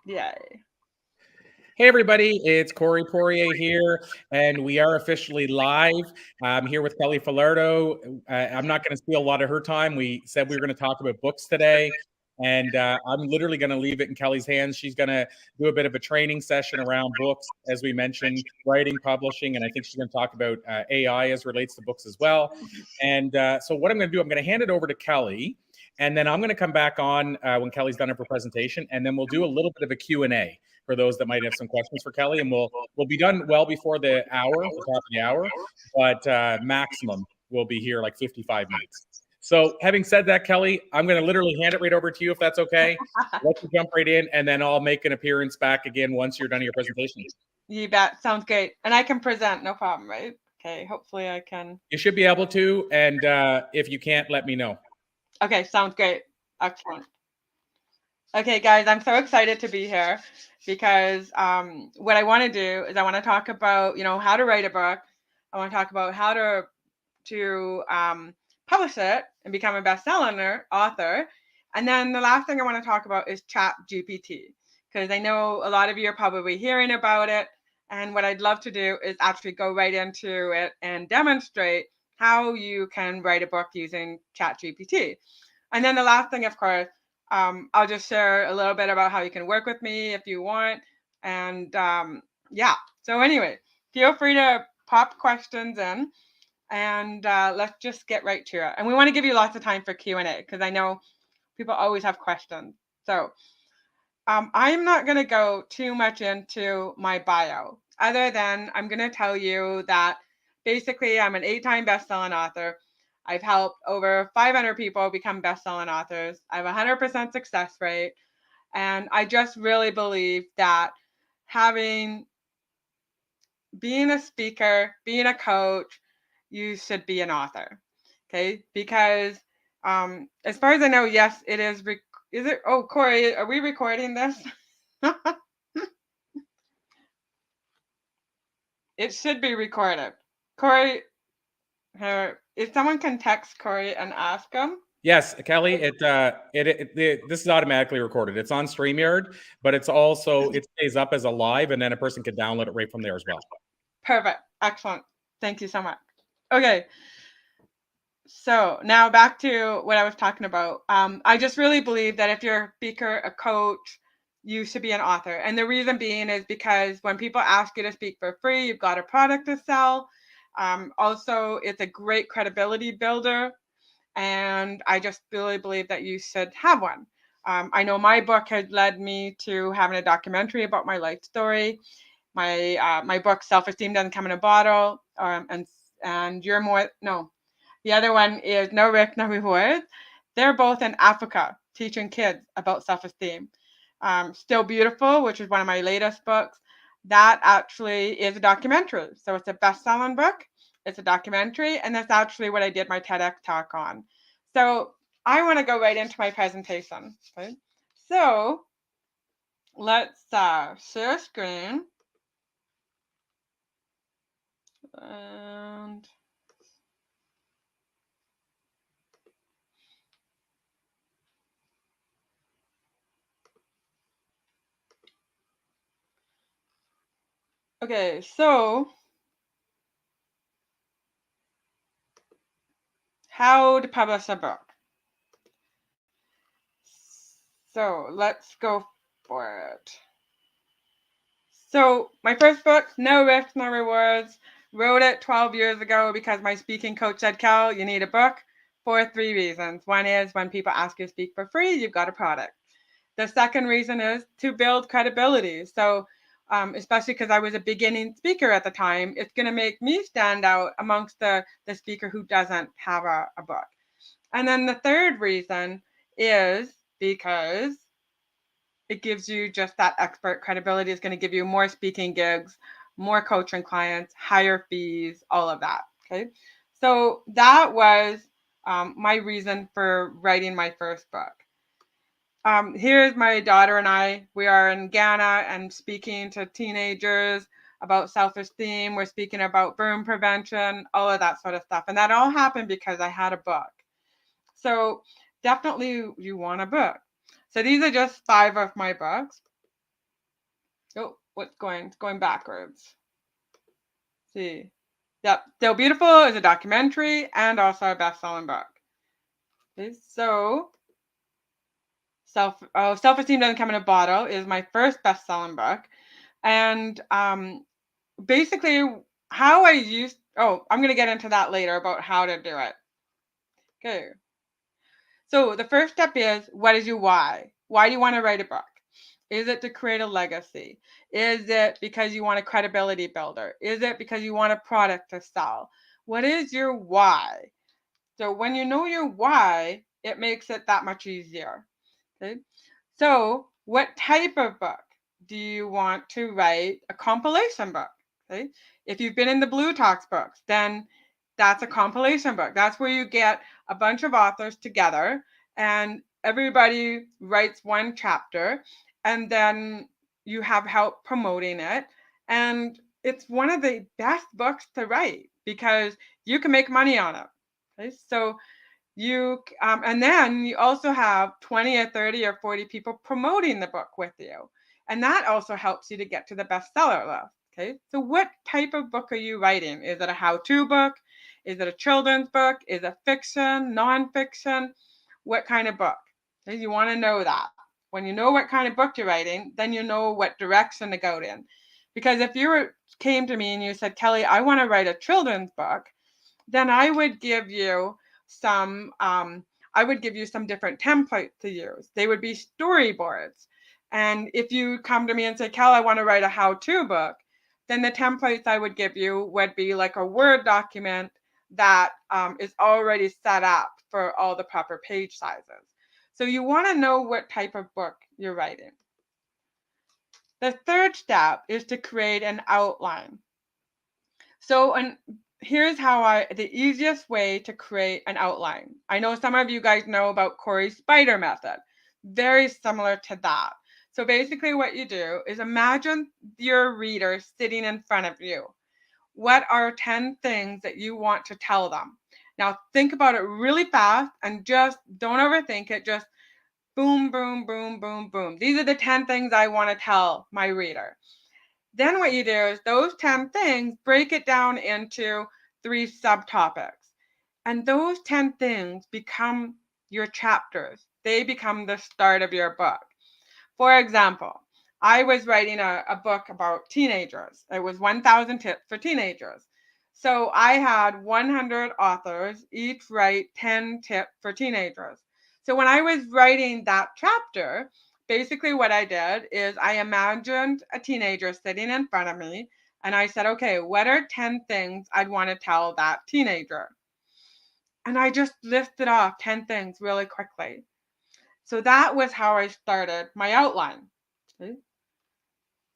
Yay. Hey everybody, it's Corey Poirier here, and we are officially live. I'm here with Kelly Falardeau. I'm not going to steal a lot of her time. We said we were going to talk about books today, and I'm literally going to leave it in Kelly's hands. She's going to do a bit of a training session around books, as we mentioned, writing, publishing, and I think she's going to talk about AI as relates to books as well. And so what I'm going to do, I'm going to hand it over to Kelly, and then I'm going to come back on when Kelly's done her presentation, and then we'll do a little bit of a Q&A for those that might have some questions for Kelly, and we'll be done well before the top of the hour, but maximum we'll be here like 55 minutes. So having said that, Kelly, I'm going to literally hand it right over to you if that's okay. Let you jump right in, and then I'll make an appearance back again once you're done your presentation. You bet. Sounds great. And I can present, no problem, right? Okay, hopefully I can. You should be able to, and if you can't, let me know. Okay, sounds great. Excellent. Okay, guys, I'm so excited to be here because what I want to do is I want to talk about, how to write a book. I want to talk about how to publish it and become a best-selling author. And then the last thing I want to talk about is Chat GPT, because I know a lot of you are probably hearing about it. And what I'd love to do is actually go right into it and demonstrate how you can write a book using Chat GPT. And then the last thing, of course, I'll just share a little bit about how you can work with me if you want. And yeah, so anyway, feel free to pop questions in, and let's just get right to it. And we want to give you lots of time for Q&A because I know people always have questions. So I'm not going to go too much into my bio, other than I'm going to tell you that basically I'm an 8-time best-selling author. I've helped over 500 people become best-selling authors. I have a 100% success rate. And I just really believe that being a speaker, being a coach, you should be an author. Okay? Because as far as I know, yes, it is. Is it? Oh, Corey, are we recording this? It should be recorded. Corey, if someone can text Corey and ask him. Yes, Kelly, this is automatically recorded. It's on StreamYard, but it stays up as a live, and then a person can download it right from there as well. Perfect. Excellent. Thank you so much. Okay. So now back to what I was talking about. I just really believe that if you're a speaker, a coach, you should be an author. And the reason being is because when people ask you to speak for free, you've got a product to sell. Also, it's a great credibility builder. And I just really believe that you should have one. I know my book has led me to having a documentary about my life story. My book, Self-Esteem Doesn't Come in a Bottle, and You're More, no, the other one is No Risk, No Reward. They're both in Africa teaching kids about self-esteem. Still Beautiful, which is one of my latest books, that actually is a documentary. So it's a best-selling book. It's a documentary, and that's actually what I did my TEDx talk on. So I want to go right into my presentation. Okay? So let's share screen. And okay, so how to publish a book. So let's go for it. So my first book, No Risk, No Rewards, wrote it 12 years ago because my speaking coach said, Cal, you need a book for 3 reasons. One is when people ask you to speak for free, you've got a product. The second reason is to build credibility. So especially because I was a beginning speaker at the time, it's going to make me stand out amongst the speaker who doesn't have a book. And then the third reason is because it gives you just that expert credibility. It's going to give you more speaking gigs, more coaching clients, higher fees, all of that. Okay. So that was my reason for writing my first book. Here's my daughter and I. We are in Ghana and speaking to teenagers about self-esteem. We're speaking about burn prevention, all of that sort of stuff. And that all happened because I had a book. So definitely you want a book. So these are just 5 of my books. Oh, what's going? It's going backwards. See. Yep. Still Beautiful is a documentary and also a best-selling book. Okay, so Self-Esteem Doesn't Come in a Bottle is my first best-selling book. And basically how I used I'm gonna get into that later about how to do it. Okay. So the first step is, what is your why? Why do you want to write a book? Is it to create a legacy? Is it because you want a credibility builder? Is it because you want a product to sell? What is your why? So when you know your why, it makes it that much easier. Okay. So what type of book? Do you want to write a compilation book? Okay. If you've been in the Blue Talks books, then that's a compilation book. That's where you get a bunch of authors together and everybody writes one chapter and then you have help promoting it. And it's one of the best books to write because you can make money on it. Okay. So and then you also have 20 or 30 or 40 people promoting the book with you. And that also helps you to get to the bestseller list. Okay. So what type of book are you writing? Is it a how-to book? Is it a children's book? Is it fiction, nonfiction? What kind of book? Okay, you want to know that. When you know what kind of book you're writing, then you know what direction to go in. Because if came to me and you said, Kelly, I want to write a children's book, then some I would give you some different templates to use. They would be storyboards. And if you come to me and say, Cal, I want to write a how-to book, then the templates I would give you would be like a Word document that is already set up for all the proper page sizes. So you want to know what type of book you're writing. The third step is to create an outline. So, here's the easiest way to create an outline. I know some of you guys know about Corey's spider method, very similar to that. So basically what you do is imagine your reader sitting in front of you. What are 10 things that you want to tell them? Now think about it really fast and just don't overthink it. Just boom, boom, boom, boom, boom. These are the 10 things I want to tell my reader. Then what you do is those 10 things, break it down into 3 subtopics. And those 10 things become your chapters. They become the start of your book. For example, I was writing a book about teenagers. It was 1,000 tips for teenagers. So I had 100 authors each write 10 tips for teenagers. So when I was writing that chapter, basically what I did is I imagined a teenager sitting in front of me and I said, okay, what are 10 things I'd want to tell that teenager? And I just listed off 10 things really quickly. So that was how I started my outline. Okay.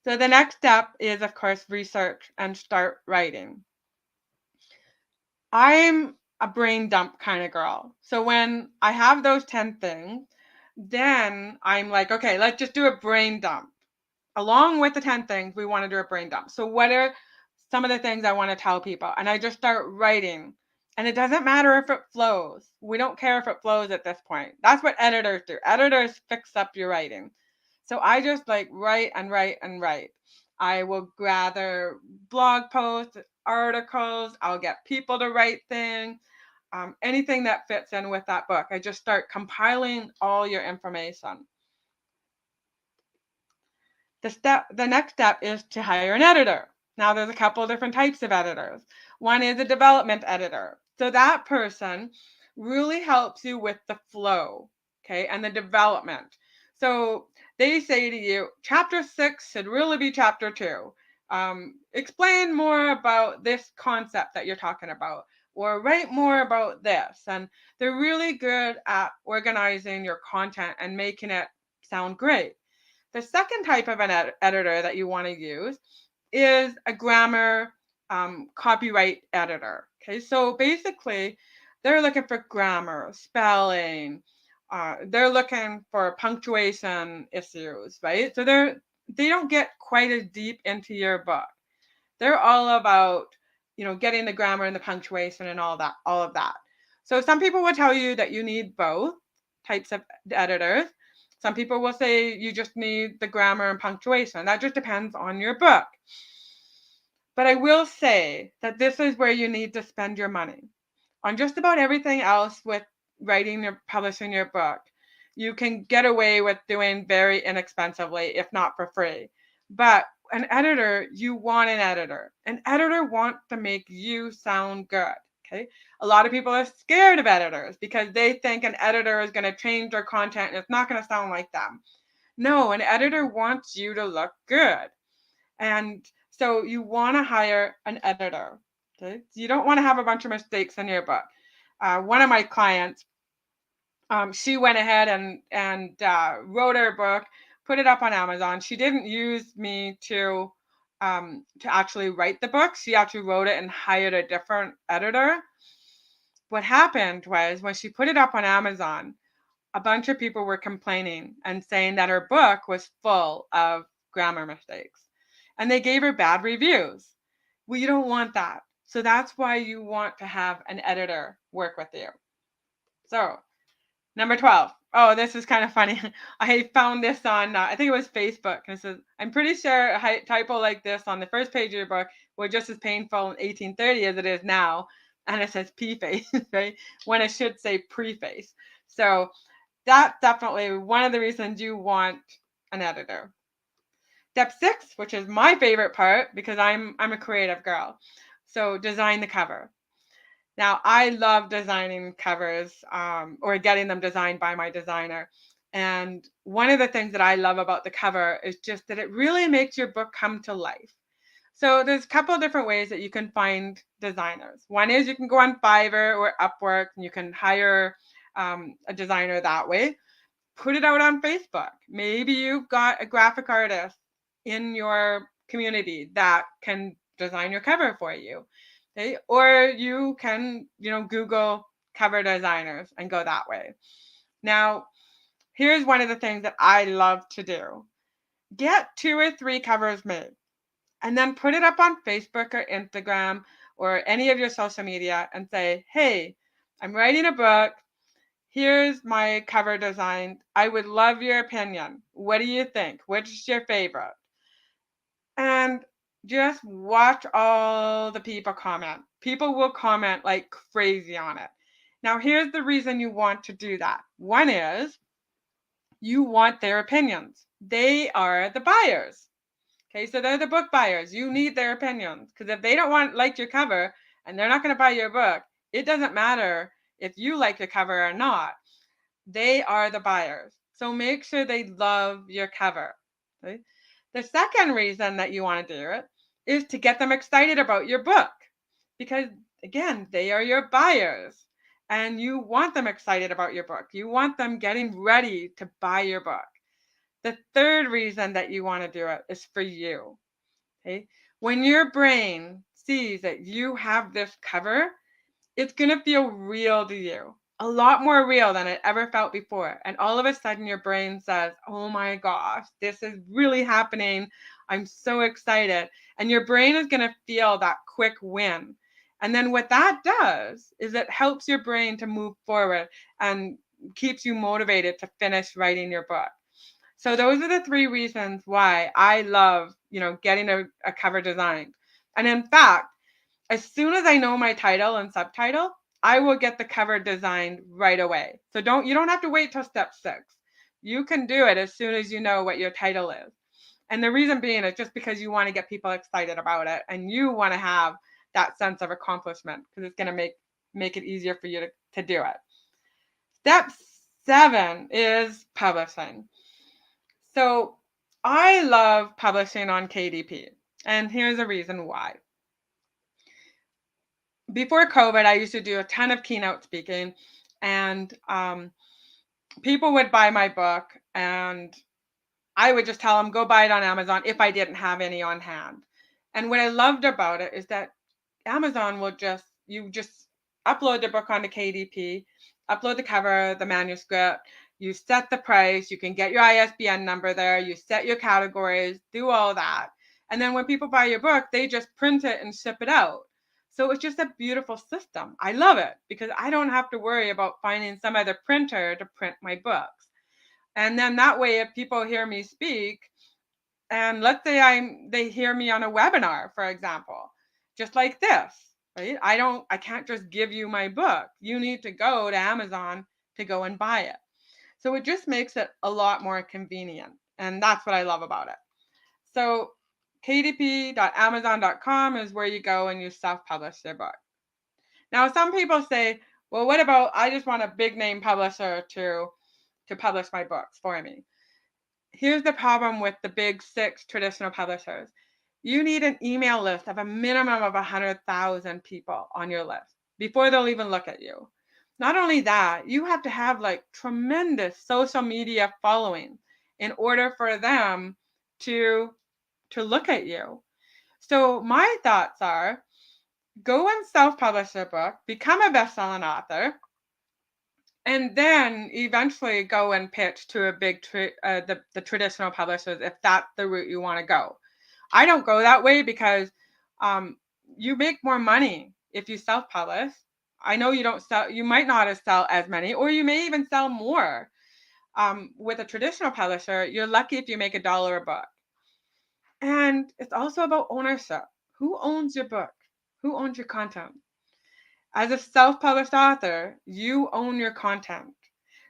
So the next step is, of course, research and start writing. I'm a brain dump kind of girl. So when I have those 10 things, then I'm like, okay, let's just do a brain dump. Along with the 10 things, we want to do a brain dump. So what are some of the things I want to tell people? And I just start writing. And it doesn't matter if it flows. We don't care if it flows at this point. That's what editors do. Editors fix up your writing. So I just like write and write and write. I will gather blog posts, articles. I'll get people to write things, anything that fits in with that book. I just start compiling all your information. The next step is to hire an editor. Now there's a couple of different types of editors. One is a development editor. So that person really helps you with the flow, okay, and the development. So they say to you, chapter 6 should really be chapter 2. Explain more about this concept that you're talking about, or write more about this. And they're really good at organizing your content and making it sound great. The second type of an editor that you want to use is a grammar copyright editor. Okay, so basically, they're looking for grammar, spelling. They're looking for punctuation issues, right? So they don't get quite as deep into your book. They're all about getting the grammar and the punctuation and all of that. So some people will tell you that you need both types of editors. Some people will say you just need the grammar and punctuation. That just depends on your book. But I will say that this is where you need to spend your money. On just about everything else with writing or publishing your book, you can get away with doing very inexpensively, if not for free. But an editor, you want an editor. An editor wants to make you sound good. Okay. A lot of people are scared of editors because they think an editor is going to change their content and it's not going to sound like them. No, an editor wants you to look good. And so you want to hire an editor. Okay. You don't want to have a bunch of mistakes in your book. One of my clients, she went ahead and wrote her book, put it up on Amazon. She didn't use me to actually write the book. She actually wrote it and hired a different editor. What happened was when she put it up on Amazon, a bunch of people were complaining and saying that her book was full of grammar mistakes, and they gave her bad reviews. Well, you don't want that. So that's why you want to have an editor work with you. So, number 12. Oh, this is kind of funny. I found this on, I think it was Facebook. And it says, I'm pretty sure a typo like this on the first page of your book was just as painful in 1830 as it is now. And it says preface, right? When it should say preface. So that's definitely one of the reasons you want an editor. Step 6, which is my favorite part because I'm a creative girl. So design the cover. Now, I love designing covers or getting them designed by my designer. And one of the things that I love about the cover is just that it really makes your book come to life. So there's a couple of different ways that you can find designers. One is you can go on Fiverr or Upwork and you can hire a designer that way. Put it out on Facebook. Maybe you've got a graphic artist in your community that can design your cover for you. Okay? Or you can, Google cover designers and go that way. Now, here's one of the things that I love to do. Get 2 or 3 covers made and then put it up on Facebook or Instagram or any of your social media and say, hey, I'm writing a book. Here's my cover design. I would love your opinion. What do you think? Which is your favorite? And just watch all the people comment. People will comment like crazy on it. Now, here's the reason you want to do that. One is you want their opinions. They are the buyers. Okay, so they're the book buyers. You need their opinions because if they don't like your cover and they're not going to buy your book, it doesn't matter if you like the cover or not. They are the buyers. So make sure they love your cover. Okay? The second reason that you want to do it is to get them excited about your book because, again, they are your buyers and you want them excited about your book. You want them getting ready to buy your book. The third reason that you want to do it is for you. Okay? When your brain sees that you have this cover, it's going to feel real to you. A lot more real than it ever felt before. And all of a sudden your brain says, oh my gosh, this is really happening. I'm so excited. And your brain is going to feel that quick win. And then what that does is it helps your brain to move forward and keeps you motivated to finish writing your book. So those are the 3 reasons why I love, getting a cover designed. And in fact, as soon as I know my title and subtitle, I will get the cover designed right away. So you don't have to wait till step 6. You can do it as soon as you know what your title is. And the reason being is just because you want to get people excited about it and you want to have that sense of accomplishment because it's going to make it easier for you to do it. Step 7 is publishing. So I love publishing on KDP. And here's a reason why. Before COVID, I used to do a ton of keynote speaking, and people would buy my book, and I would just tell them, go buy it on Amazon if I didn't have any on hand. And what I loved about it is that Amazon will you just upload the book onto KDP, upload the cover, the manuscript, you set the price, you can get your ISBN number there, you set your categories, do all that. And then when people buy your book, they just print it and ship it out. So it's just a beautiful system. I love it because I don't have to worry about finding some other printer to print my books. And then that way, if people hear me speak, and let's say they hear me on a webinar, for example, just like this, right? I can't just give you my book. You need to go to Amazon to go and buy it. So it just makes it a lot more convenient. And that's what I love about it. So kdp.amazon.com is where you go and you self-publish your book. Now, some people say, well, what about I just want a big name publisher to publish my books for me? Here's the problem with the big 6 traditional publishers. You need an email list of a minimum of 100,000 people on your list before they'll even look at you. Not only that, you have to have like tremendous social media following in order for them to look at you. So my thoughts are go and self-publish a book, become a best-selling author, and then eventually go and pitch to a big the traditional publishers if that's the route you want to go. I don't go that way because um, you make more money if you self-publish. I know you don't sell, you might not sell as many, or you may even sell more. With a traditional publisher, you're lucky if you make $1 a book. And it's also about ownership. Who owns your book? Who owns your content? As a self-published author, you own your content.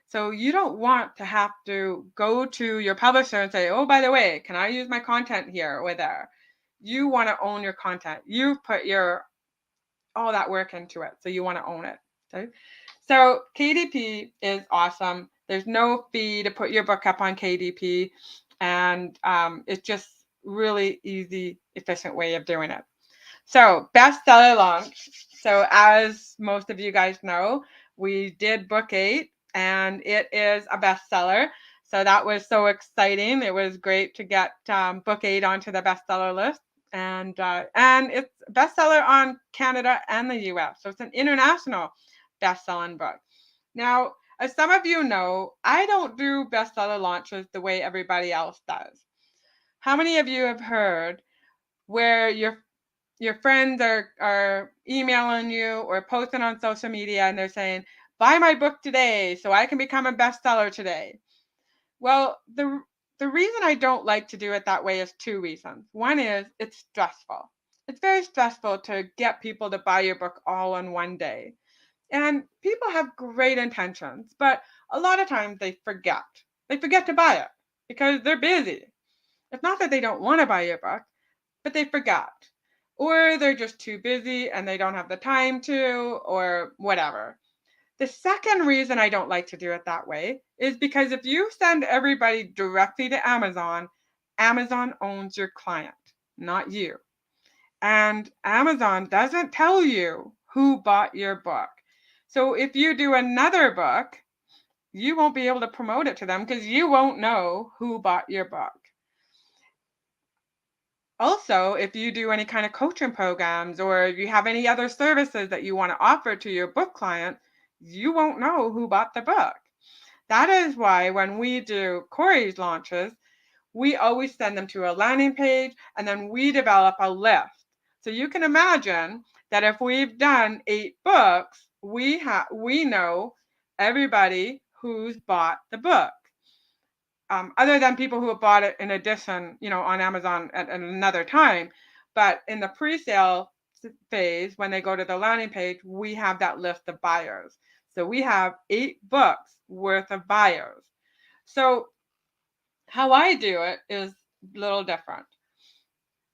So you don't want to have to go to your publisher and say, oh, by the way, can I use my content here or there? You want to own your content. You've put all that work into it. So you want to own it. Okay? So KDP is awesome. There's no fee to put your book up on KDP. And it's just really easy, efficient way of doing it. So bestseller launch. So as most of you guys know, we did book 8 and it is a bestseller. So that was so exciting. It was great to get book 8 onto the bestseller list. And it's bestseller on Canada and the US. So it's an international best-selling book. Now, as some of you know, I don't do bestseller launches the way everybody else does. How many of you have heard where your friends are emailing you or posting on social media and they're saying, buy my book today so I can become a bestseller today? Well, the reason I don't like to do it that way is 2 reasons. One is it's stressful. It's very stressful to get people to buy your book all in one day. And people have great intentions, but a lot of times they forget. They forget to buy it because they're busy. It's not that they don't want to buy your book, but they forgot. Or they're just too busy and they don't have the time to, or whatever. The second reason I don't like to do it that way is because if you send everybody directly to Amazon, Amazon owns your client, not you. And Amazon doesn't tell you who bought your book. So if you do another book, you won't be able to promote it to them because you won't know who bought your book. Also, if you do any kind of coaching programs or you have any other services that you want to offer to your book client, you won't know who bought the book. That is why when we do Corey's launches, we always send them to a landing page and then we develop a list. So you can imagine that if we've done 8 books, we know everybody who's bought the book. Other than people who have bought it in addition, on Amazon at another time. But in the pre-sale phase, when they go to the landing page, we have that list of buyers. So we have 8 books worth of buyers. So how I do it is a little different.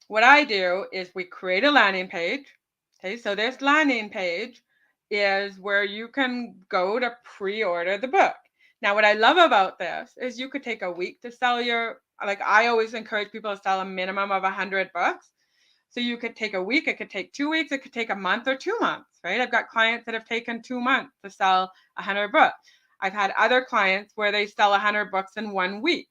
What I do is we create a landing page. Okay, so this landing page is where you can go to pre-order the book. Now, what I love about this is you could take a week to sell I always encourage people to sell a minimum of 100 books. So you could take a week, it could take 2 weeks, it could take a month or 2 months, right? I've got clients that have taken 2 months to sell 100 books. I've had other clients where they sell 100 books in 1 week.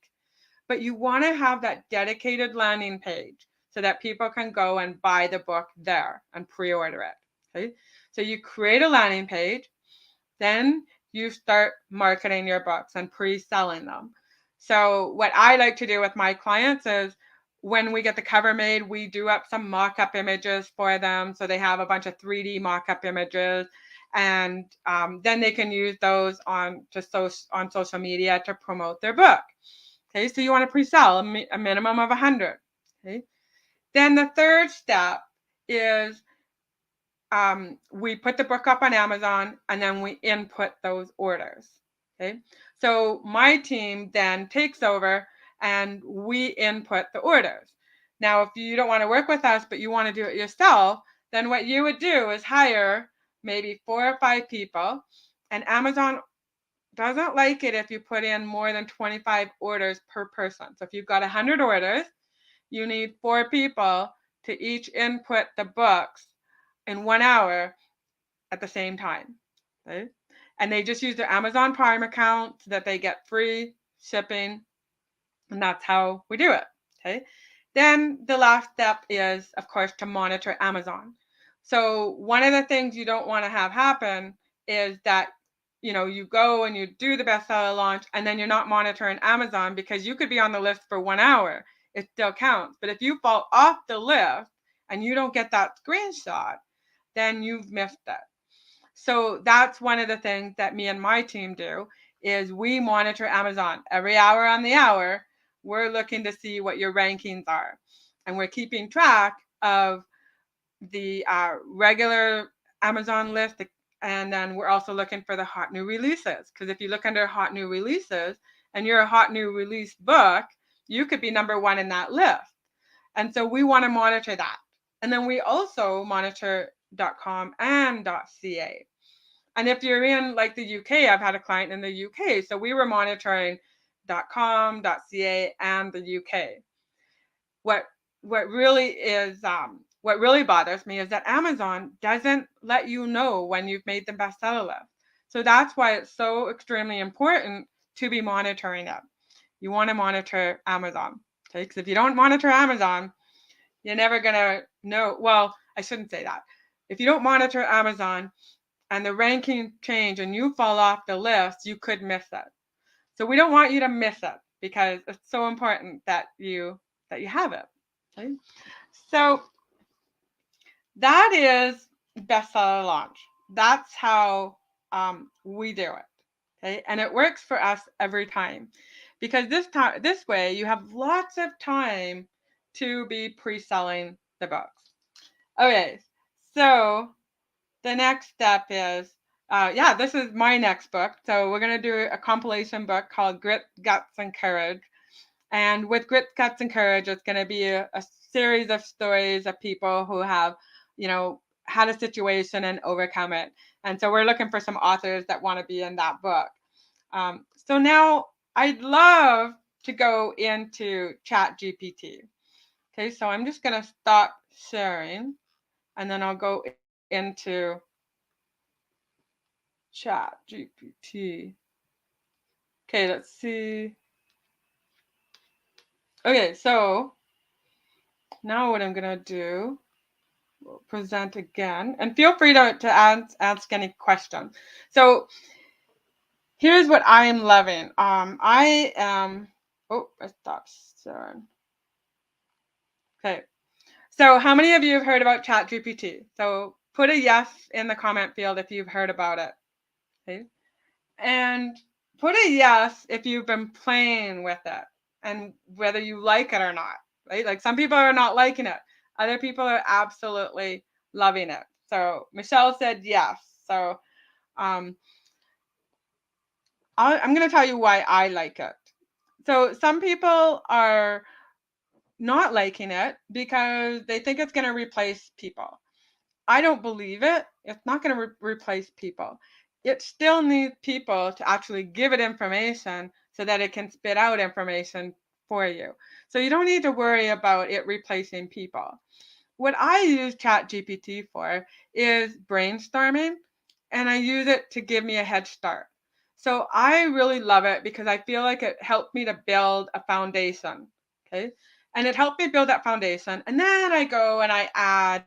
But you want to have that dedicated landing page so that people can go and buy the book there and pre-order it. Okay? So you create a landing page, then you start marketing your books and pre-selling them. So what I like to do with my clients is when we get the cover made, we do up some mock-up images for them. So they have a bunch of 3D mock-up images. and then they can use those on social media to promote their book. Okay, so you want to pre-sell a minimum of 100. Okay, then the third step is we put the book up on Amazon, and then we input those orders. Okay, so my team then takes over and we input the orders. Now, if you don't want to work with us, but you want to do it yourself, then what you would do is hire maybe 4 or 5 people, and Amazon doesn't like it if you put in more than 25 orders per person. So if you've got 100 orders, you need 4 people to each input the books in 1 hour at the same time. Okay? And they just use their Amazon Prime account so that they get free shipping. And that's how we do it. Okay. Then the last step is, of course, to monitor Amazon. So one of the things you don't want to have happen is that you go and you do the bestseller launch and then you're not monitoring Amazon, because you could be on the list for 1 hour. It still counts. But if you fall off the list and you don't get that screenshot, then you've missed it. So that's one of the things that me and my team do, is we monitor Amazon every hour on the hour. We're looking to see what your rankings are, and we're keeping track of the regular Amazon list, and then we're also looking for the hot new releases, because if you look under hot new releases and you're a hot new release book, you could be number 1 in that list. And so we want to monitor that. And then we also monitor .com and .ca. And if you're in like the UK, I've had a client in the UK, so we were monitoring .com, .ca, and the UK. What really bothers me is that Amazon doesn't let you know when you've made the bestseller list. So that's why it's so extremely important to be monitoring it. You want to monitor Amazon, okay? Because if you don't monitor Amazon, you're never gonna know. Well, I shouldn't say that. If you don't monitor Amazon and the ranking change and you fall off the list, you could miss it. So we don't want you to miss it, because it's so important that you have it. Okay? So that is bestseller launch. That's how we do it. Okay, and it works for us every time, because this way you have lots of time to be pre-selling the books. Okay, so the next step is, this is my next book. So we're going to do a compilation book called Grit, Guts, and Courage. And with Grit, Guts, and Courage, it's going to be a series of stories of people who have, had a situation and overcome it. And so we're looking for some authors that want to be in that book. So now I'd love to go into ChatGPT. Okay, so I'm just going to stop sharing, and then I'll go into ChatGPT. Okay, let's see. Okay, so now what I'm gonna do, we'll present again, and feel free to ask any questions. So here's what I'm loving. I stopped sharing. Okay, so how many of you have heard about ChatGPT? So put a yes in the comment field if you've heard about it. Okay. And put a yes if you've been playing with it and whether you like it or not, right? Like some people are not liking it. Other people are absolutely loving it. So Michelle said yes. So I'm going to tell you why I like it. So some people are not liking it because they think it's going to replace people. I don't believe it. It's not going to replace people. It still needs people to actually give it information so that it can spit out information for you. So you don't need to worry about it replacing people. What I use ChatGPT for is brainstorming, and I use it to give me a head start. So I really love it because I feel like it helped me to build a foundation. Okay. And it helped me build that foundation. And then I go and I add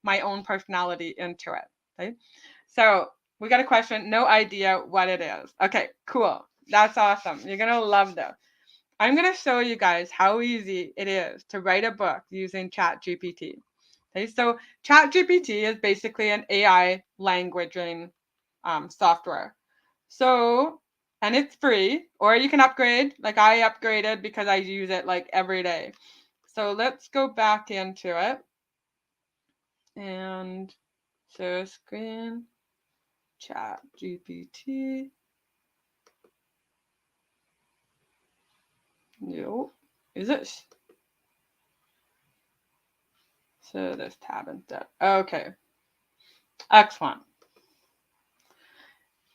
my own personality into it. Okay. So we got a question, no idea what it is. Okay, cool. That's awesome. You're going to love this. I'm going to show you guys how easy it is to write a book using ChatGPT. Okay, so ChatGPT is basically an AI languaging software. So, and it's free, or you can upgrade. Like I upgraded because I use it like every day. So let's go back into it and share screen, Chat GPT. No, is it? So this tab instead. Okay, excellent.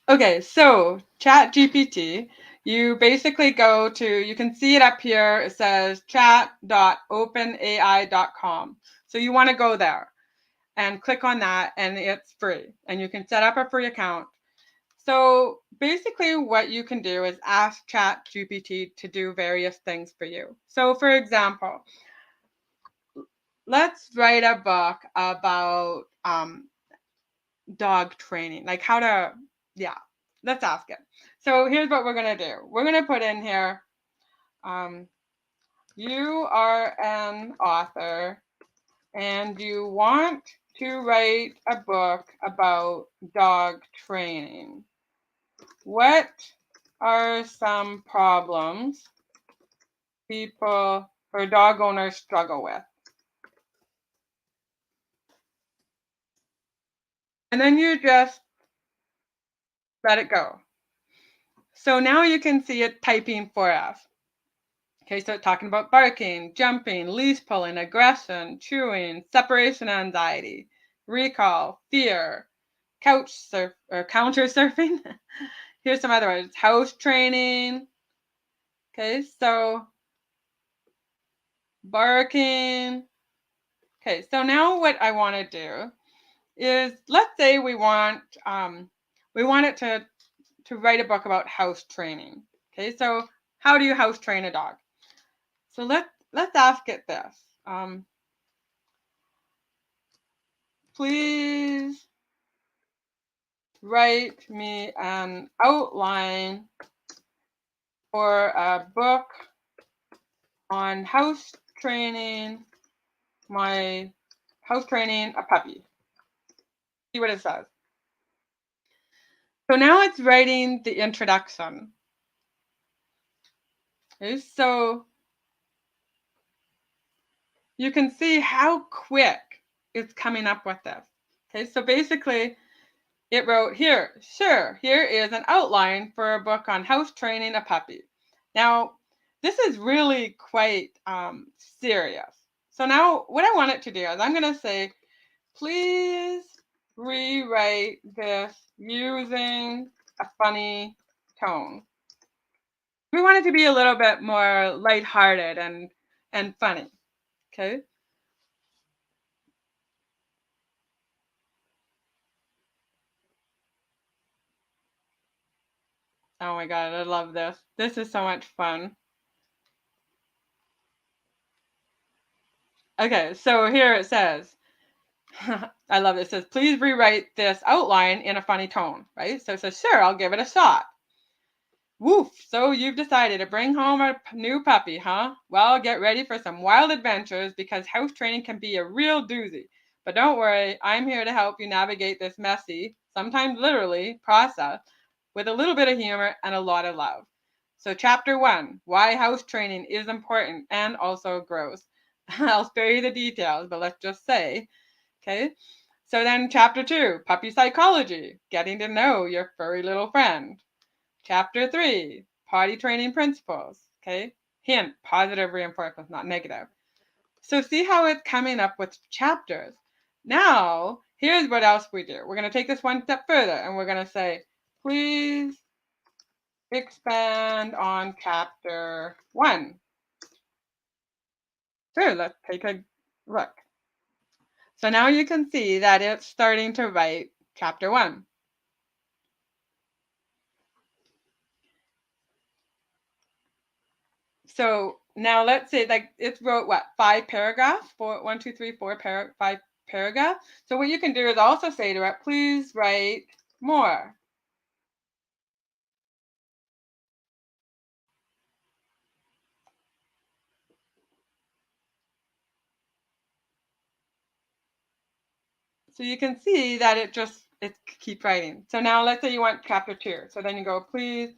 Okay, so Chat GPT, you basically go to, you can see it up here. It says chat.openai.com. So you want to go there and click on that, and it's free. And you can set up a free account. So basically what you can do is ask Chat GPT to do various things for you. So for example, let's write a book about dog training, like how to, yeah, let's ask it. So here's what we're going to do. We're going to put in here, um, you are an author and you want to write a book about dog training. What are some problems people or dog owners struggle with? And then you just let it go. So now you can see it typing for us. Okay, so it's talking about barking, jumping, leash pulling, aggression, chewing, separation anxiety, recall, fear, couch surf or counter surfing. Here's some other words: house training. Okay, so barking. Okay, so now what I want to do is, let's say we want it to write a book about house training. Okay, so how do you house train a dog? So let's ask it this. Please write me an outline for a book on my house training a puppy. See what it says. So now it's writing the introduction. Okay, so you can see how quick it's coming up with this. Okay, so basically it wrote here, sure, here is an outline for a book on house training a puppy. Now, this is really quite serious. So now what I want it to do is I'm going to say, please rewrite this using a funny tone. We want it to be a little bit more lighthearted and funny. Okay. Oh my God, I love this. This is so much fun. Okay, so here it says, I love it. It says, please rewrite this outline in a funny tone, right? So it says, sure, I'll give it a shot. Woof, so you've decided to bring home a new puppy, huh? Well, get ready for some wild adventures because house training can be a real doozy. But don't worry, I'm here to help you navigate this messy, sometimes literally, process with a little bit of humor and a lot of love. So, chapter 1, why house training is important and also gross. I'll spare you the details, but let's just say, okay? So then chapter 2, puppy psychology, getting to know your furry little friend. Chapter 3, potty training principles. Okay. Hint, positive reinforcement, not negative. So see how it's coming up with chapters. Now, here's what else we do. We're going to take this one step further and we're going to say, please expand on chapter 1. Sure, let's take a look. So now you can see that it's starting to write chapter 1. So now let's say like it wrote what, 5 paragraphs, 5 paragraphs. So what you can do is also say to it, please write more. So you can see that it keep writing. So now let's say you want chapter 2. So then you go, please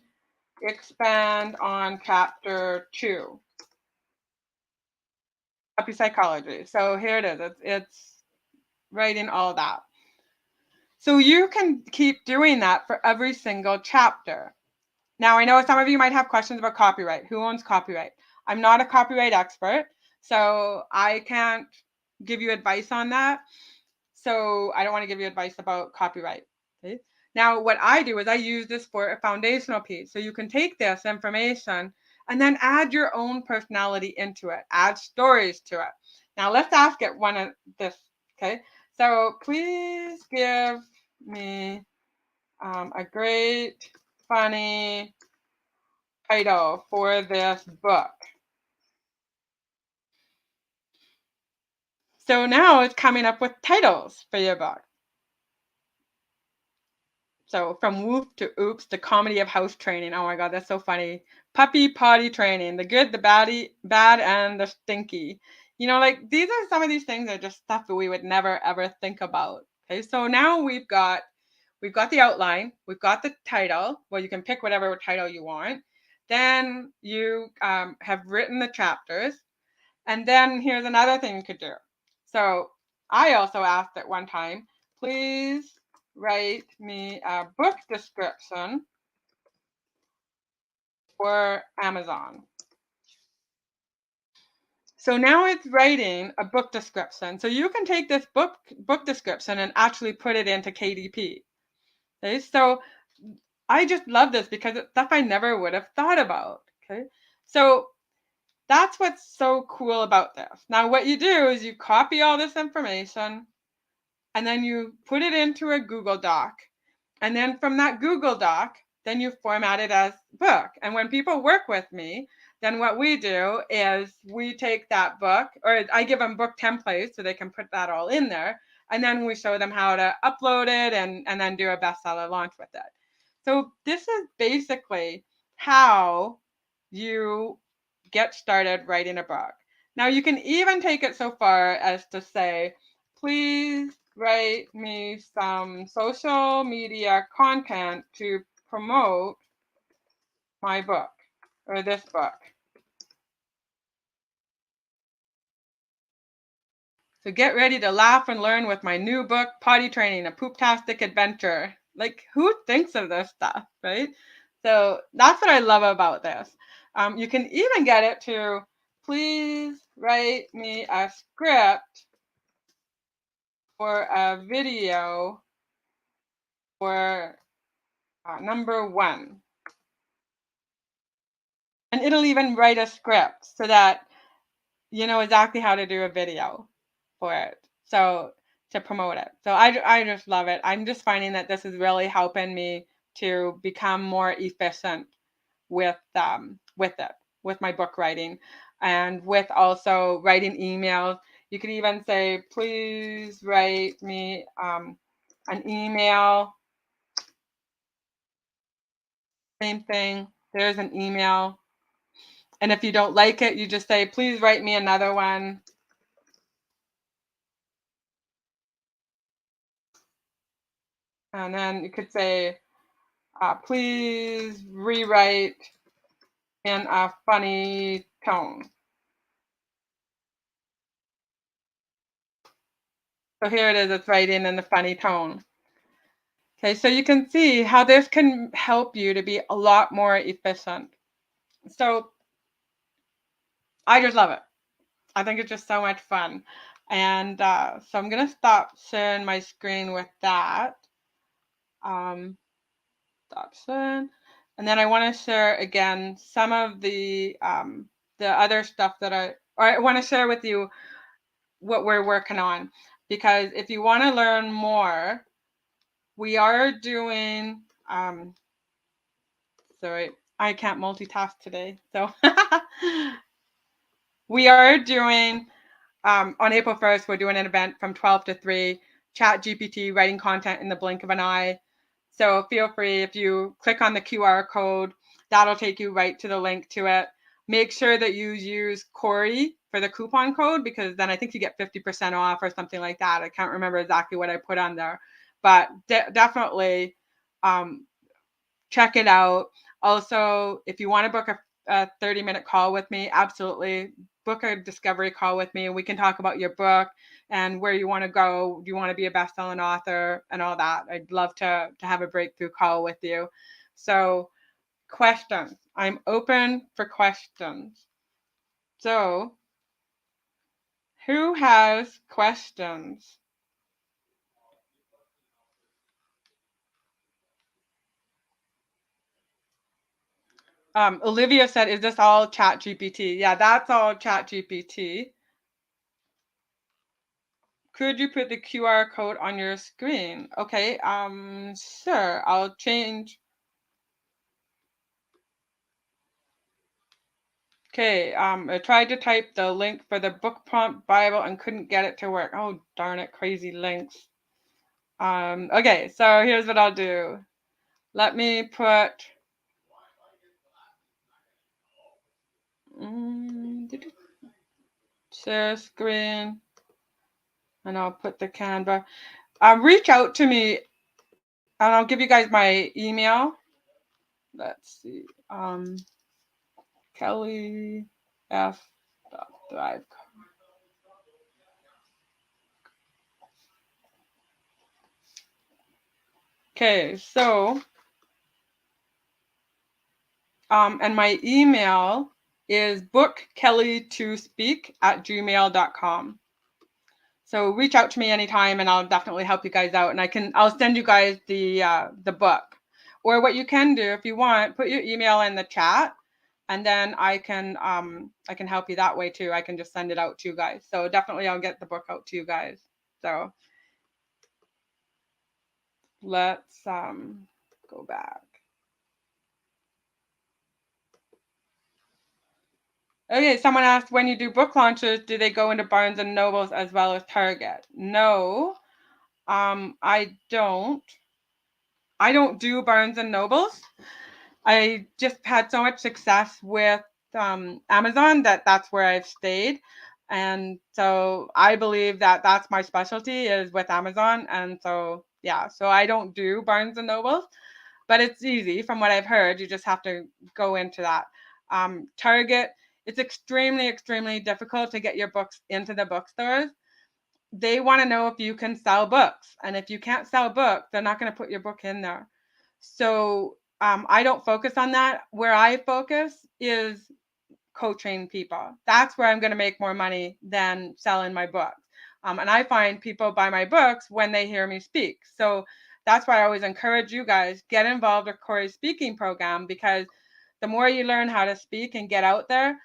expand on chapter 2, puppy psychology. So here it is. It's writing all that. So you can keep doing that for every single chapter. Now, I know some of you might have questions about copyright. Who owns copyright? I'm not a copyright expert, so I can't give you advice on that. So I don't want to give you advice about copyright. Okay? Now, what I do is I use this for a foundational piece. So you can take this information and then add your own personality into it, add stories to it. Now, let's ask it one of this. Okay. So please give me a great, funny title for this book. So now it's coming up with titles for your book. So from Woof to Oops, the comedy of house training. Oh my God, that's so funny. Puppy potty training, the good, the bad, and the stinky. Like these are some of these things are just stuff that we would never ever think about. Okay, so now we've got the outline, we've got the title. Well, you can pick whatever title you want. Then you have written the chapters, and then here's another thing you could do. So I also asked at one time, please write me a book description for Amazon. So now it's writing a book description. So you can take this book description and actually put it into KDP. Okay, so I just love this because it's stuff I never would have thought about. Okay, so that's what's so cool about this. Now, what you do is you copy all this information and then you put it into a Google Doc. And then from that Google Doc, then you format it as book. And when people work with me, then what we do is we take that book, or I give them book templates so they can put that all in there. And then we show them how to upload it and then do a bestseller launch with it. So this is basically how you get started writing a book. Now you can even take it so far as to say, please write me some social media content to promote my book or this book. So get ready to laugh and learn with my new book, Potty Training, a Pooptastic Adventure. Like, who thinks of this stuff, right? So that's what I love about this. You can even get it to, please write me a script for a video for number 1. And it'll even write a script so that you know exactly how to do a video for it. So to promote it. So I just love it. I'm just finding that this is really helping me to become more efficient with it, with my book writing, and with also writing emails. You could even say, please write me an email. Same thing. There's an email. And if you don't like it, you just say, please write me another one. And then you could say, please rewrite in a funny tone. So here it is, it's writing in the funny tone. Okay, so you can see how this can help you to be a lot more efficient. So I just love it. I think it's just so much fun. And so I'm going to stop sharing my screen with that. Stop sharing. And then I want to share again some of the other stuff that I want to share with you what we're working on, because if you want to learn more, we are doing sorry, I can't multitask today, so we are doing on April 1st, we're doing an event from 12 to 3, Chat GPT, writing content in the blink of an eye. So feel free, if you click on the QR code, that'll take you right to the link to it. Make sure that you use Corey for the coupon code, because then I think you get 50% off or something like that. I can't remember exactly what I put on there, but definitely check it out. Also, if you want to book a 30-minute call with me, absolutely book a discovery call with me, and we can talk about your book and where you want to go. Do you want to be a best-selling author and all that? I'd love to have a breakthrough call with you. So, questions. I'm open for questions. So, who has questions? Olivia said, is this all Chat GPT? Yeah, that's all Chat GPT. Could you put the QR code on your screen? Okay, sure, I'll change. Okay, I tried to type the link for the book prompt Bible and couldn't get it to work. Oh, darn it, crazy links. Okay, so here's what I'll do. Let me put share screen, and I'll put the Canva. Reach out to me, and I'll give you guys my email. Let's see. Kelly F. Thrive. Okay, so and my email is bookkelly2speak@gmail.com. So reach out to me anytime, and I'll definitely help you guys out. And I'll send you guys the book. Or what you can do, if you want, put your email in the chat, and then I can help you that way too. I can just send it out to you guys. So definitely I'll get the book out to you guys. So let's go back. Okay, someone asked, when you do book launches, do they go into Barnes and Nobles as well as Target? No, I don't. I don't do Barnes and Nobles. I just had so much success with Amazon that's where I've stayed. And so I believe that that's my specialty is with Amazon. And so, yeah, so I don't do Barnes and Nobles, but it's easy from what I've heard. You just have to go into that. Target, it's extremely, extremely difficult to get your books into the bookstores. They want to know if you can sell books. And if you can't sell books, they're not going to put your book in there. So I don't focus on that. Where I focus is coaching people. That's where I'm going to make more money than selling my books. And I find people buy my books when they hear me speak. So that's why I always encourage you guys, get involved with Corey's speaking program, because the more you learn how to speak and get out there,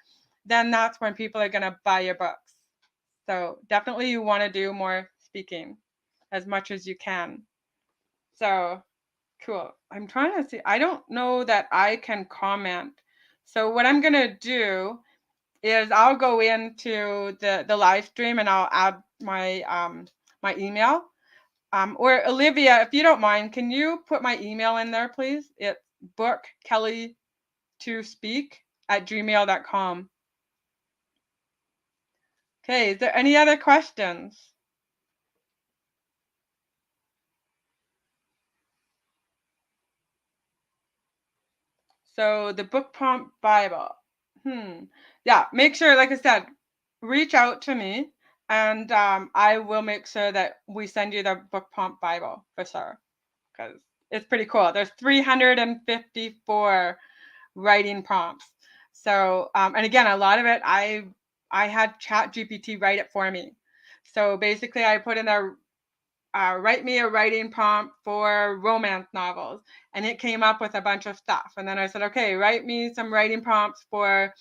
then that's when people are going to buy your books. So definitely you want to do more speaking as much as you can. So cool. I'm trying to see. I don't know that I can comment. So what I'm going to do is I'll go into the live stream and I'll add my my email. Or Olivia, if you don't mind, can you put my email in there, please? It's bookkelly2speak@gmail.com. Okay, is there any other questions? So the book prompt Bible. Yeah, make sure, like I said, reach out to me, and I will make sure that we send you the book prompt Bible for sure, because it's pretty cool. There's 354 writing prompts. So, and again, a lot of it, I had Chat GPT write it for me. So basically, I put in a write me a writing prompt for romance novels, and it came up with a bunch of stuff. And then I said, okay, write me some writing prompts for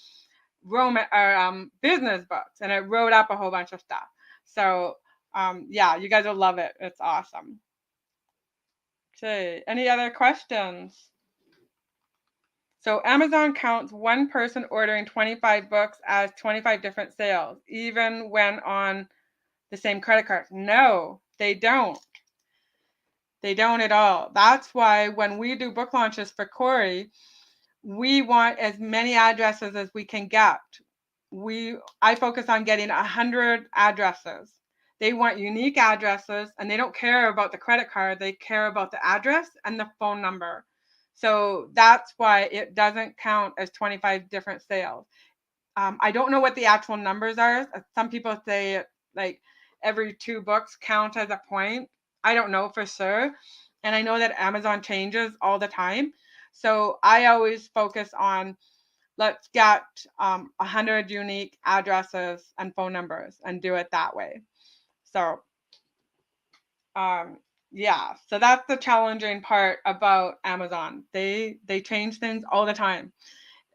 romance or business books, and it wrote up a whole bunch of stuff. So yeah, you guys will love it. It's awesome. Okay, any other questions? So Amazon counts one person ordering 25 books as 25 different sales, even when on the same credit card. No, they don't. They don't at all. That's why when we do book launches for Corey, we want as many addresses as we can get. I focus on getting 100 addresses. They want unique addresses, and they don't care about the credit card. They care about the address and the phone number. So that's why it doesn't count as 25 different sales. I don't know what the actual numbers are. Some people say like every 2 books count as a point. I don't know for sure. And I know that Amazon changes all the time. So I always focus on, let's get 100 unique addresses and phone numbers and do it that way. So um, yeah, so that's the challenging part about Amazon. They change things all the time.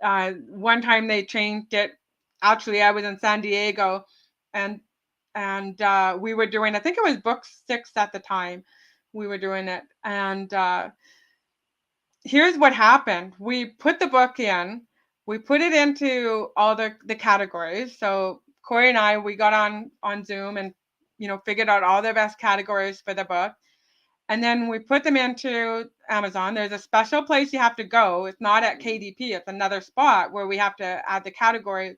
One time they changed it. Actually, I was in San Diego, and we were doing, I think it was book 6 at the time. We were doing it, and here's what happened. We put the book in. We put it into all the categories. So Corey and I, we got on Zoom and figured out all the best categories for the book. And then we put them into Amazon. There's a special place you have to go. It's not at KDP. It's another spot where we have to add the categories.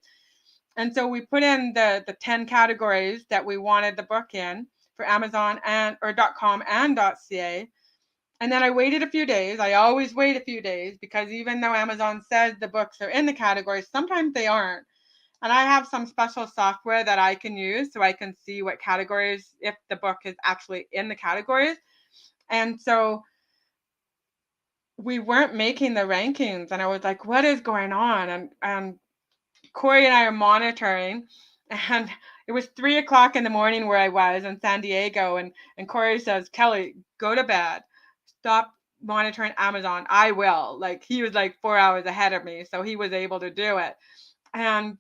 And so we put in the 10 categories that we wanted the book in for Amazon and or .com and .ca. And then I waited a few days. I always wait a few days because even though Amazon says the books are in the categories, sometimes they aren't. And I have some special software that I can use so I can see what categories, if the book is actually in the categories. And so we weren't making the rankings. And I was like, what is going on? And Corey and I are monitoring. And it was 3 o'clock in the morning where I was in San Diego. And Corey says, Kelly, go to bed. Stop monitoring Amazon. I will. Like, he was like 4 hours ahead of me, so he was able to do it. And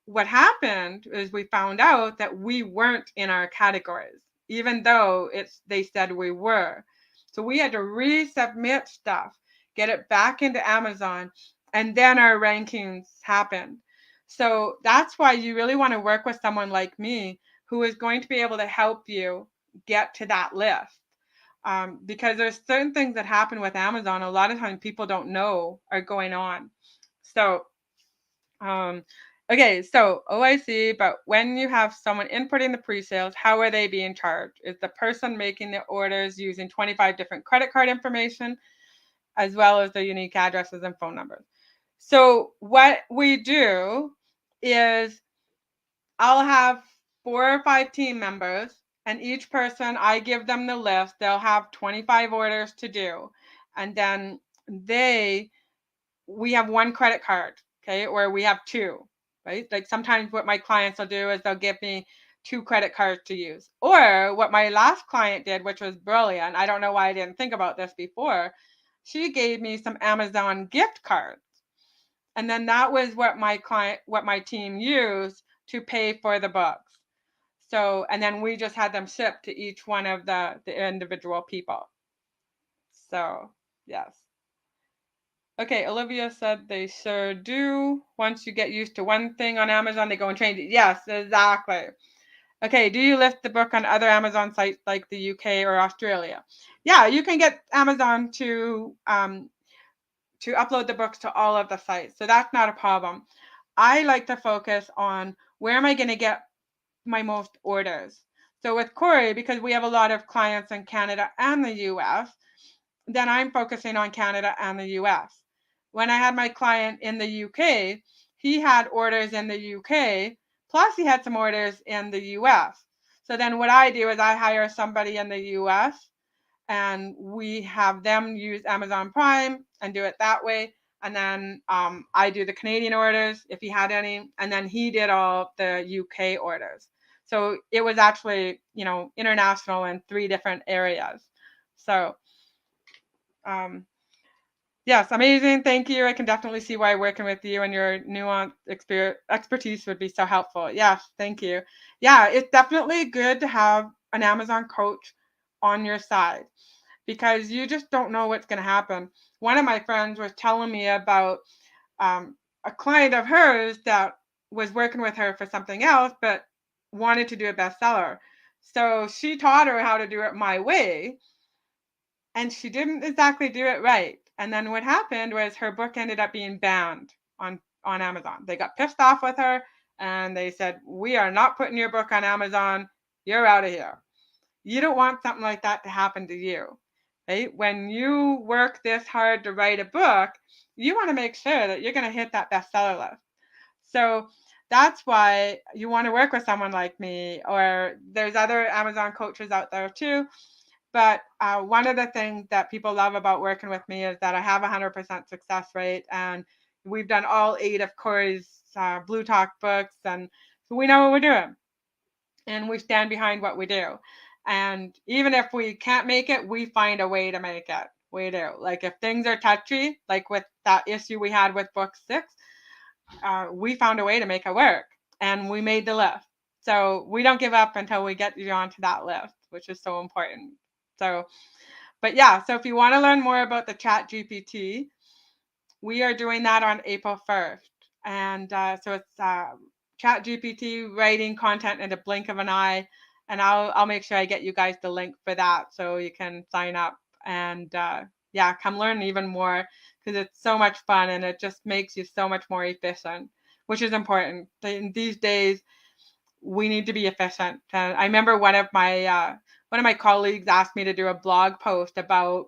what happened is we found out that we weren't in our categories, even though they said we were. So we had to resubmit stuff, get it back into Amazon, and then our rankings happened. So that's why you really want to work with someone like me who is going to be able to help you get to that list. Because there's certain things that happen with Amazon a lot of times people don't know are going on. So, okay, so OIC, but when you have someone inputting the pre-sales, how are they being charged? Is the person making the orders using 25 different credit card information, as well as their unique addresses and phone numbers? So what we do is I'll have 4 or 5 team members, and each person, I give them the list. They'll have 25 orders to do. And then we have one credit card, okay, or we have two, right? Like sometimes what my clients will do is they'll give me 2 credit cards to use. Or what my last client did, which was brilliant. I don't know why I didn't think about this before. She gave me some Amazon gift cards. And then that was what my team used to pay for the books. So, and then we just had them shipped to each one of the individual people. So, yes. Okay, Olivia said they sure do. Once you get used to one thing on Amazon, they go and change it. Yes, exactly. Okay, do you list the book on other Amazon sites like the UK or Australia? Yeah, you can get Amazon to upload the books to all of the sites. So that's not a problem. I like to focus on where am I going to get my most orders. So with Corey, because we have a lot of clients in Canada and the US, then I'm focusing on Canada and the US. When I had my client in the UK, he had orders in the UK, plus he had some orders in the US. So then what I do is I hire somebody in the US and we have them use Amazon Prime and do it that way. And then I do the Canadian orders if he had any, and then he did all the UK orders. So it was actually, international in 3 different areas. So, yes, amazing. Thank you. I can definitely see why working with you and your nuanced expertise would be so helpful. Yes, thank you. Yeah, it's definitely good to have an Amazon coach on your side because you just don't know what's going to happen. One of my friends was telling me about a client of hers that was working with her for something else, but wanted to do a bestseller. So she taught her how to do it my way, and she didn't exactly do it right. And then what happened was her book ended up being banned on Amazon. They got pissed off with her and they said, "We are not putting your book on Amazon. You're out of here." You don't want something like that to happen to you, right? When you work this hard to write a book, you want to make sure that you're going to hit that bestseller list. So that's why you want to work with someone like me, or there's other Amazon coaches out there too. But one of the things that people love about working with me is that I have a 100% success rate, and we've done all 8 of Corey's Blue Talk books, and so we know what we're doing, and we stand behind what we do. And even if we can't make it, we find a way to make it. We do. Like if things are touchy, like with that issue we had with book 6, we found a way to make it work, and we made the list. So we don't give up until we get you onto that list, which is so important. So, but yeah, so if you want to learn more about the Chat GPT, we are doing that on April 1st. And so it's Chat GPT writing content in a blink of an eye. And I'll make sure I get you guys the link for that so you can sign up and yeah, come learn even more, because it's so much fun and it just makes you so much more efficient, which is important. In these days, we need to be efficient. I remember one of my colleagues asked me to do a blog post about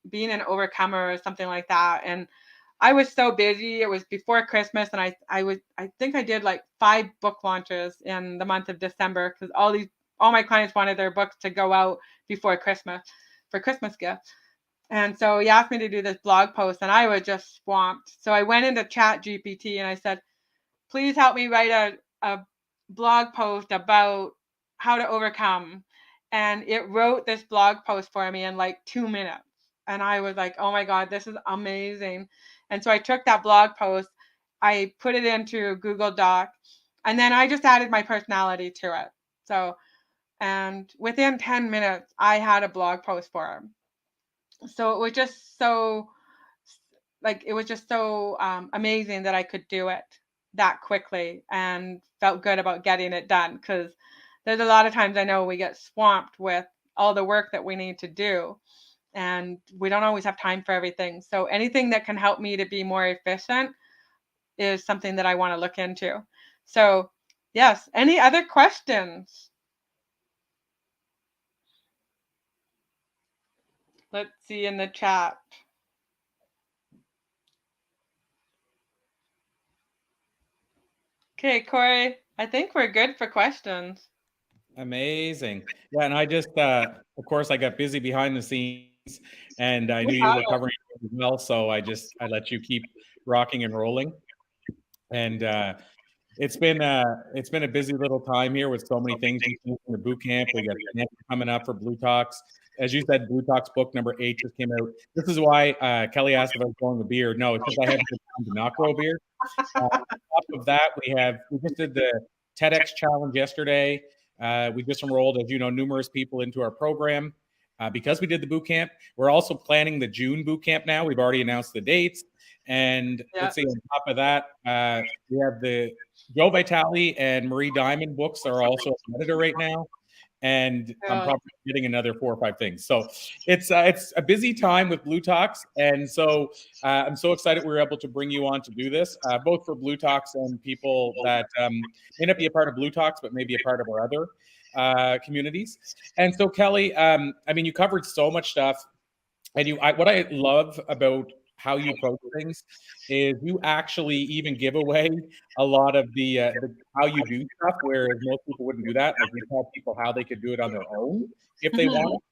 being an overcomer or something like that, and I was so busy. It was before Christmas, and I think I did like 5 book launches in the month of December, because all my clients wanted their books to go out before Christmas for Christmas gifts. And so he asked me to do this blog post, and I was just swamped. So I went into Chat GPT and I said, please help me write a blog post about how to overcome. And it wrote this blog post for me in like 2 minutes. And I was like, oh my God, this is amazing. And so I took that blog post, I put it into Google Doc, and then I just added my personality to it. So, and within 10 minutes, I had a blog post for him. So it was just so amazing that I could do it that quickly and felt good about getting it done, because there's a lot of times I know we get swamped with all the work that we need to do, and we don't always have time for everything. So anything that can help me to be more efficient is something that I want to look into. So, yes, any other questions? Let's see in the chat. Okay, Corey, I think we're good for questions. Amazing. Yeah, and I just, of course, I got busy behind the scenes, and I knew you Got were it. covering it as well, so I let you keep rocking and rolling. And it's been a busy little time here with so many things in the boot camp. We got coming up for Blue Talks. As you said, Blue Talks book number 8 just came out. This is why Kelly asked if I was growing a beard. No, it's because I haven't had time to not grow a beard. On top of that, we just did the TEDx challenge yesterday. We just enrolled, as you know, numerous people into our program. Because we did the boot camp, we're also planning the June boot camp now. We've already announced the dates. And Yeah. let's see, on top of that, we have the Joe Vitale and Marie Diamond books are also an editor right now. And I'm probably getting another 4 or 5 things. So it's a busy time with Blue Talks. And so I'm so excited we were able to bring you on to do this, both for Blue Talks and people that may not be a part of Blue Talks, but maybe a part of our other communities. And so, Kelly, I mean, you covered so much stuff. And what I love about how you approach things is you actually even give away a lot of the how you do stuff, whereas most people wouldn't do that. Like you tell people how they could do it on their own if they Mhm. want,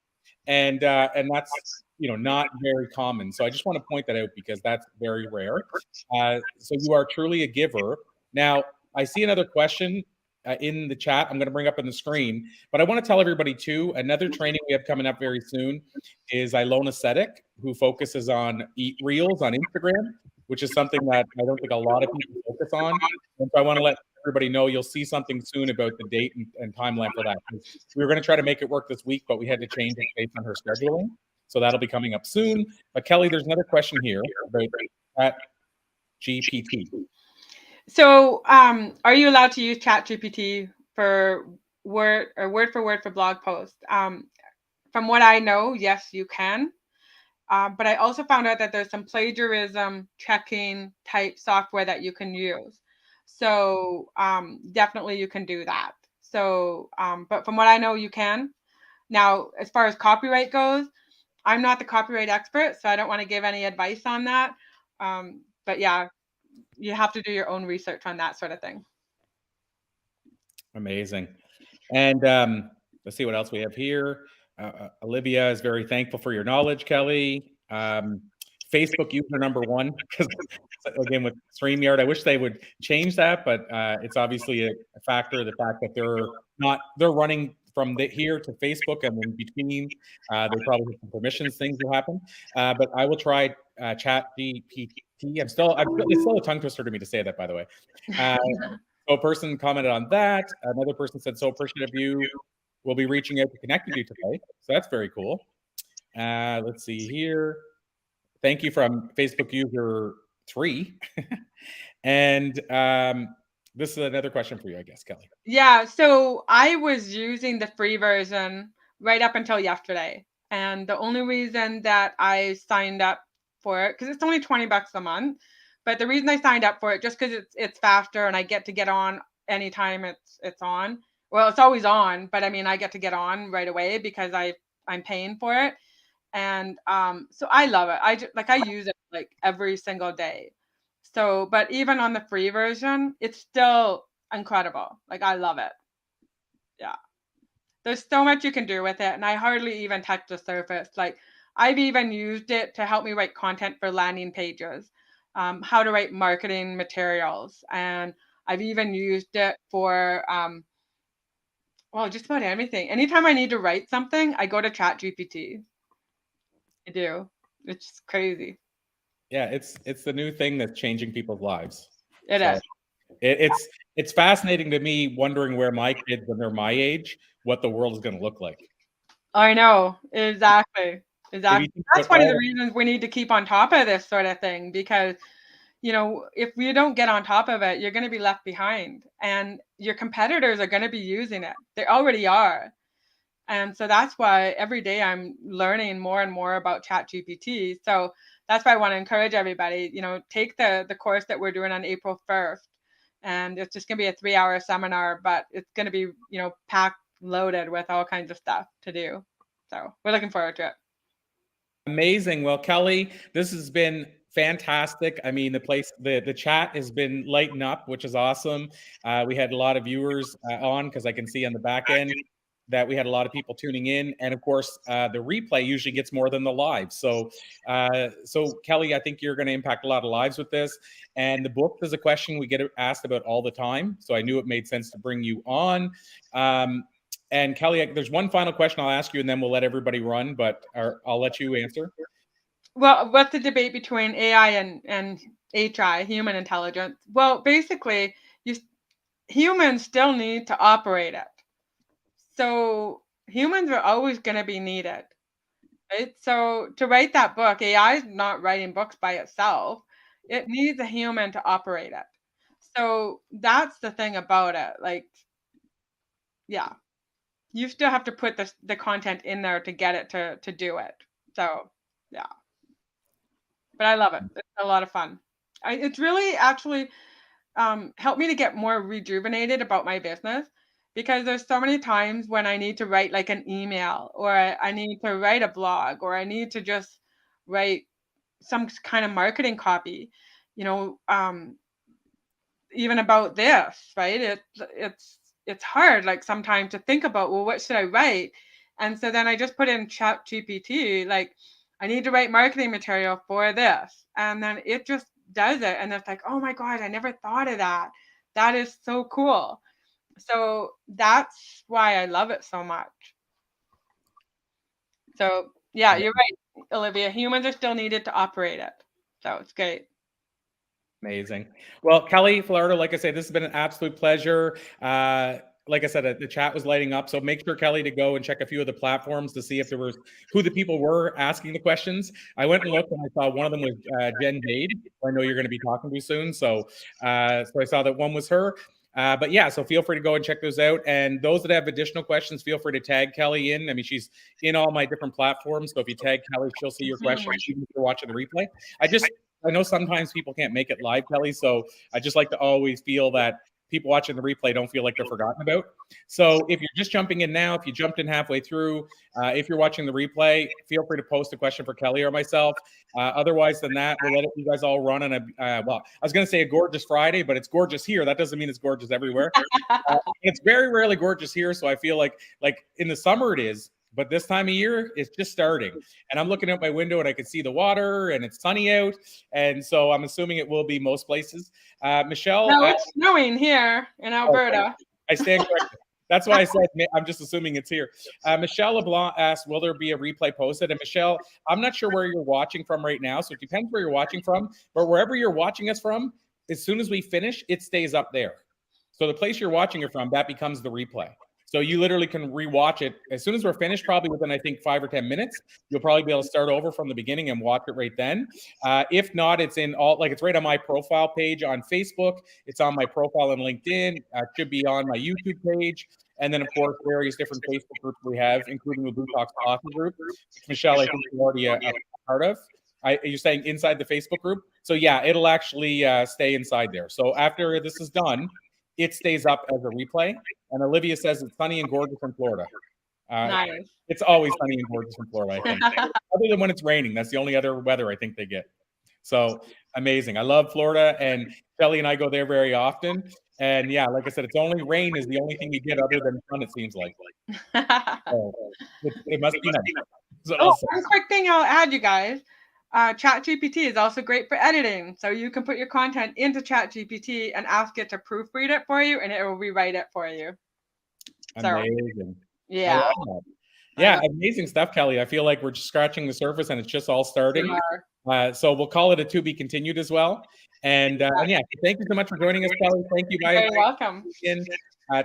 and that's not very common. So I just want to point that out because that's very rare. So you are truly a giver. Now I see another question in the chat. I'm going to bring up on the screen, but I want to tell everybody too. Another training we have coming up very soon is Ilona Sedek, who focuses on eat reels on Instagram, which is something that I don't think a lot of people focus on. And so I want to let everybody know you'll see something soon about the date and timeline for that. We were going to try to make it work this week, but we had to change it based on her scheduling. So that'll be coming up soon. But Kelly, there's another question here about that GPT. So, are you allowed to use ChatGPT for word for blog posts? From what I know, yes, you can. But I also found out that there's some plagiarism checking type software that you can use. So definitely you can do that. So, but from what I know, you can. Now, as far as copyright goes, I'm not the copyright expert, so I don't want to give any advice on that. But yeah, you have to do your own research on that sort of thing. Amazing. And let's see what else we have here. Olivia is very thankful for your knowledge, Kelly. Facebook user number one, because again with StreamYard, I wish they would change that, but it's obviously a factor. The fact that they're running from here to Facebook, and in between, they probably have some permissions things will happen. But I will try Chat GPT. It's still a tongue twister to me to say that, by the way. So a person commented on that. Another person said, so appreciative of you. We'll be reaching out to connect with you today. So that's very cool. Let's see here. Thank you from Facebook user 3. And this is another question for you, I guess, Kelly. Yeah, so I was using the free version right up until yesterday. And the only reason that I signed up for it, because it's only $20 a month, but the reason I signed up for it just because it's faster and I get to get on anytime it's on. Well, it's always on, but I mean I get to get on right away because I'm paying for it. And so I love it. I use it like every single day. So, but even on the free version, it's still incredible. Like I love it. Yeah. There's so much you can do with it, and I hardly even touch the surface. Like I've even used it to help me write content for landing pages, how to write marketing materials, and I've even used it for well, just about everything. Anytime I need to write something, I go to Chat GPT. I do. It's crazy. Yeah, it's the new thing that's changing people's lives. It So is. it's fascinating to me, wondering where my kids, when they're my age, what the world is going to look like. I know. Exactly. If you Exactly. think That's about one of the all, reasons we need to keep on top of this sort of thing because, if we don't get on top of it, you're going to be left behind and your competitors are going to be using it. They already are. And so that's why every day I'm learning more and more about ChatGPT. So that's why I want to encourage everybody, take the course that we're doing on April 1st. And it's just going to be a 3-hour seminar, but it's going to be, packed loaded with all kinds of stuff to do. So we're looking forward to it. amazing. Well, Kelly, this has been fantastic. I mean, the chat has been lighting up, which is awesome. We had a lot of viewers on, because I can see on the back end that we had a lot of people tuning in, and of course, the replay usually gets more than the live. So Kelly, I think you're going to impact a lot of lives with this. And the book is a question we get asked about all the time, so I knew it made sense to bring you on. And Kelly, there's one final question I'll ask you, and then we'll let everybody run, but I'll let you answer. Well, what's the debate between AI and HI, human intelligence? Well, basically, humans still need to operate it. So humans are always going to be needed, right? So to write that book, AI is not writing books by itself. It needs a human to operate it. So that's the thing about it. Like, yeah, you still have to put the content in there to get it to do it. So yeah, but I love it. It's a lot of fun. It's really actually helped me to get more rejuvenated about my business because there's so many times when I need to write like an email or I need to write a blog or I need to just write some kind of marketing copy, you know, um, even about this, right? It's hard like sometimes to think about, well, what should I write? And so then I just put in Chat GPT, like I need to write marketing material for this. And then it just does it. And it's like, oh my God, I never thought of that. That is so cool. So that's why I love it so much. So yeah, you're right, Olivia. Humans are still needed to operate it. So it's great. Amazing. Well, Kelly Falardeau, like I said, this has been an absolute pleasure. Like I said, the chat was lighting up, so make sure, Kelly, to go and check a few of the platforms to see if there was who the people were asking the questions. I went and looked, and I saw one of them was Jen Jade, who I know you're going to be talking to soon. So I saw that one was her. But yeah, so feel free to go and check those out. And those that have additional questions, feel free to tag Kelly in. I mean, she's in all my different platforms. So if you tag Kelly, she'll see your questions, even if you're watching the replay. I know sometimes people can't make it live, Kelly, so I just like to always feel that people watching the replay don't feel like they're forgotten about. So if you're just jumping in now, if you jumped in halfway through, if you're watching the replay, feel free to post a question for Kelly or myself. Otherwise than that, we'll let you guys all run on a, well, I was going to say a gorgeous Friday, but it's gorgeous here. That doesn't mean it's gorgeous everywhere. It's very rarely gorgeous here, so I feel like in the summer it is, but this time of year it's just starting. And I'm looking out my window and I can see the water and it's sunny out. And so I'm assuming it will be most places. Michelle. No, it's snowing here in Alberta. I stand corrected. That's why I said I'm just assuming it's here. Michelle LeBlanc asked, will there be a replay posted? And Michelle, I'm not sure where you're watching from right now, so it depends where you're watching from. But wherever you're watching us from, as soon as we finish, it stays up there. So the place you're watching it from, that becomes the replay. So you literally can rewatch it as soon as we're finished, probably within, I think, 5 or 10 minutes. You'll probably be able to start over from the beginning and watch it right then. If not, it's in all, like it's right on my profile page on Facebook. It's on my profile on LinkedIn. It should be on my YouTube page. And then, of course, various different Facebook groups we have, including the Blue Talks Coffee group, which Michelle, I think you're already a part of. You're saying inside the Facebook group? So yeah, it'll actually stay inside there. So after this is done, it stays up as a replay. And Olivia says it's sunny and gorgeous in Florida. Nice. It's always sunny and gorgeous in Florida, I think. Other than when it's raining. That's the only other weather I think they get. So amazing. I love Florida, and Kelly and I go there very often. And yeah, like I said, it's only rain is the only thing you get other than sun, it seems like. So it must be nice. So one quick thing I'll add, you guys. ChatGPT is also great for editing. So you can put your content into ChatGPT and ask it to proofread it for you, and it will rewrite it for you. Amazing. Yeah. Yeah, amazing stuff, Kelly. I feel like we're just scratching the surface and it's just all starting. So we'll call it a to be continued as well. And yeah, thank you so much for joining us, Kelly. Thank you, guys. You're welcome.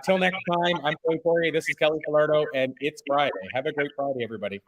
Till next time, I'm Corey Poirier. This is Kelly Falardeau, and it's Friday. Have a great Friday, everybody.